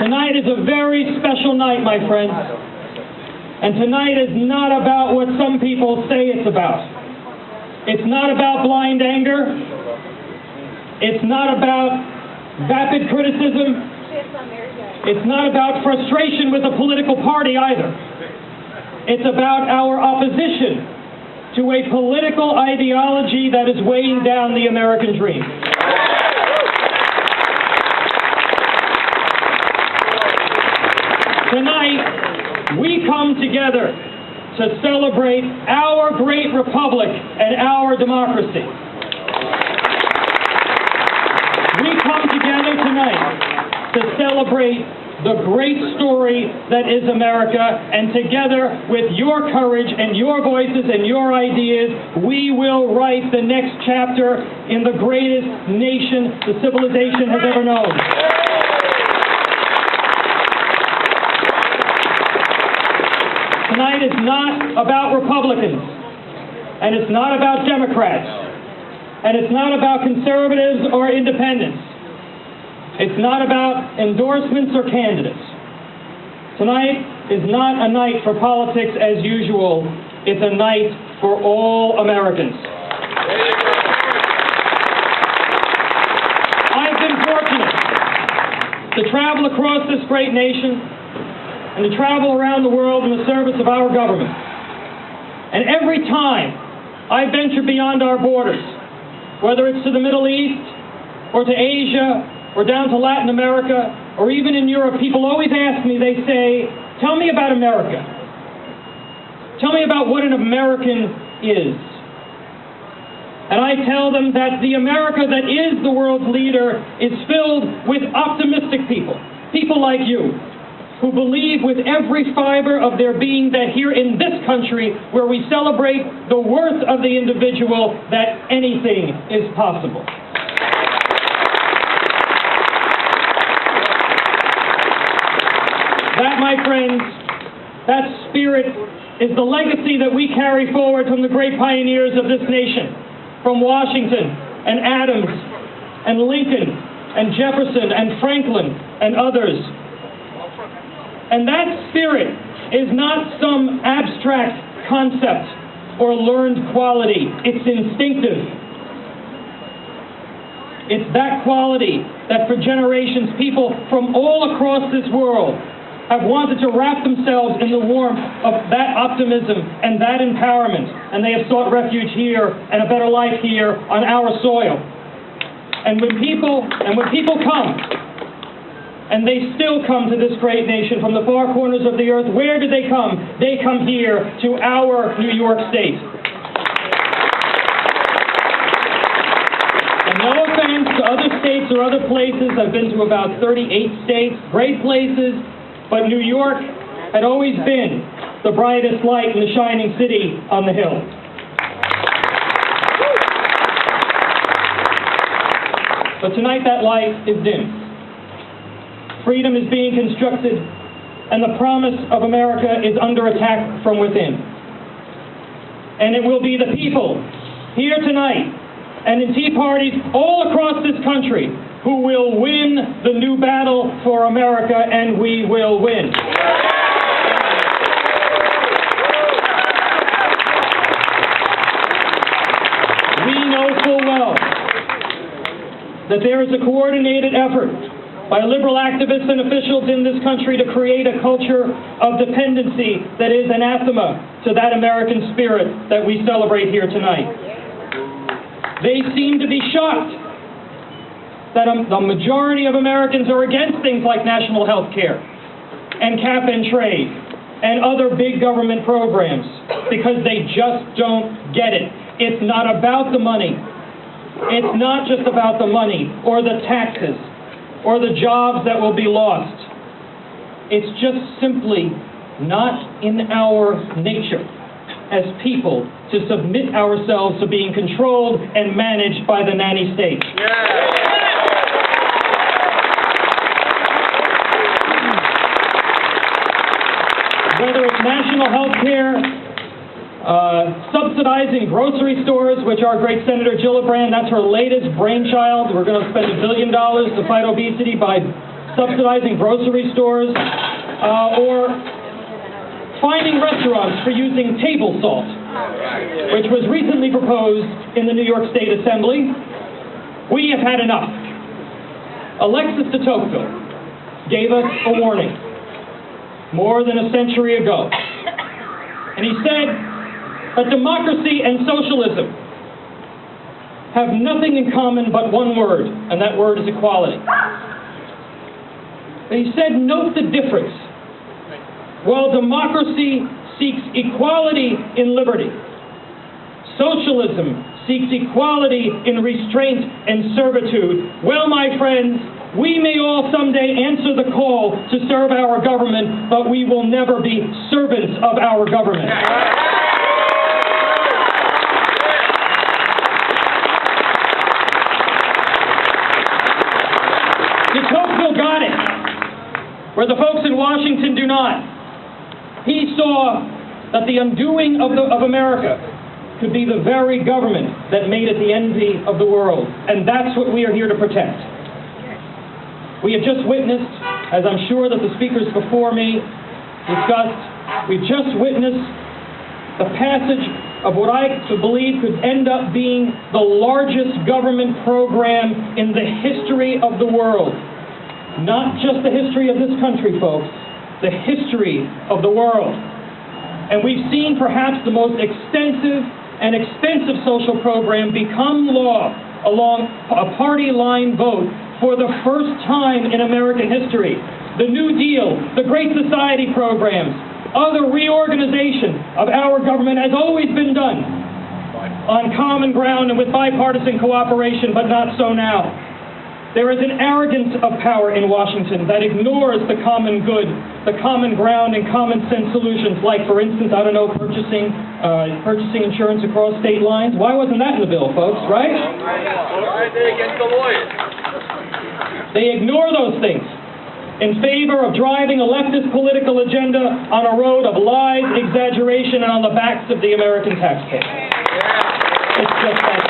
Tonight is a very special night, my friends. And tonight is not about what some people say it's about. It's not about blind anger. It's not about vapid criticism. It's not about frustration with a political party either. It's about our opposition to a political ideology that is weighing down the American dream. Tonight, we come together to celebrate our great republic and our democracy. We come together tonight to celebrate the great story that is America, and together with your courage and your voices and your ideas, we will write the next chapter in the greatest nation the civilization has ever known. Tonight is not about Republicans, and it's not about Democrats, and it's not about conservatives or independents. It's not about endorsements or candidates. Tonight is not a night for politics as usual. It's a night for all Americans. I've been fortunate to travel across this great nation and to travel around the world in the service of our government. And every time I venture beyond our borders, whether it's to the Middle East or to Asia or down to Latin America or even in Europe, people always ask me, they say, tell me about America. Tell me about what an American is. And I tell them that the America that is the world's leader is filled with optimistic people, people like you, who believe with every fiber of their being that here in this country, where we celebrate the worth of the individual, that anything is possible. That, my friends, that spirit is the legacy that we carry forward from the great pioneers of this nation, from Washington and Adams and Lincoln and Jefferson and Franklin and others. And that spirit is not some abstract concept or learned quality. It's instinctive. It's that quality that for generations people from all across this world have wanted to wrap themselves in the warmth of that optimism and that empowerment. And they have sought refuge here and a better life here on our soil. And when people come, and they still come to this great nation from the far corners of the earth, where do they come? They come here to our New York State. And no offense to other states or other places, I've been to about 38 states, great places, but New York had always been the brightest light in the shining city on the hill. But tonight that light is dim. Freedom is being constructed, and the promise of America is under attack from within. And it will be the people here tonight and in tea parties all across this country who will win the new battle for America, and we will win. We know full well that there is a coordinated effort by liberal activists and officials in this country to create a culture of dependency that is anathema to that American spirit that we celebrate here tonight. They seem to be shocked that the majority of Americans are against things like national health care and cap and trade and other big government programs because they just don't get it. It's not about the money. It's not just about the money or the taxes or the jobs that will be lost. It's just simply not in our nature as people to submit ourselves to being controlled and managed by the nanny state. Whether it's national health care, subsidizing grocery stores, which our great Senator Gillibrand, that's her latest brainchild. We're going to spend $1 billion to fight obesity by subsidizing grocery stores, or fining restaurants for using table salt, which was recently proposed in the New York State Assembly. We have had enough. Alexis de Tocqueville gave us a warning more than a century ago. And he said that democracy and socialism have nothing in common but one word, and that word is equality. But he said, note the difference. While democracy seeks equality in liberty, socialism seeks equality in restraint and servitude. Well, my friends, we may all someday answer the call to serve our government, but we will never be servants of our government. De Tocqueville got it, where the folks in Washington do not. He saw that the undoing of America could be the very government that made it the envy of the world, and that's what we are here to protect. We have just witnessed, as I'm sure that the speakers before me discussed, we've just witnessed the passage of what I believe could end up being the largest government program in the history of the world. Not just the history of this country, folks, the history of the world. And we've seen perhaps the most extensive and expensive social program become law along a party line vote for the first time in American history. The New Deal, the Great Society programs, other reorganization of our government has always been done on common ground and with bipartisan cooperation, but not so now. There is an arrogance of power in Washington that ignores the common good, the common ground, and common sense solutions, like, for instance, I don't know, purchasing insurance across state lines. Why wasn't that in the bill, folks, right? Against the lawyers. They ignore those things in favor of driving a leftist political agenda on a road of lies, exaggeration, and on the backs of the American taxpayer. It's just that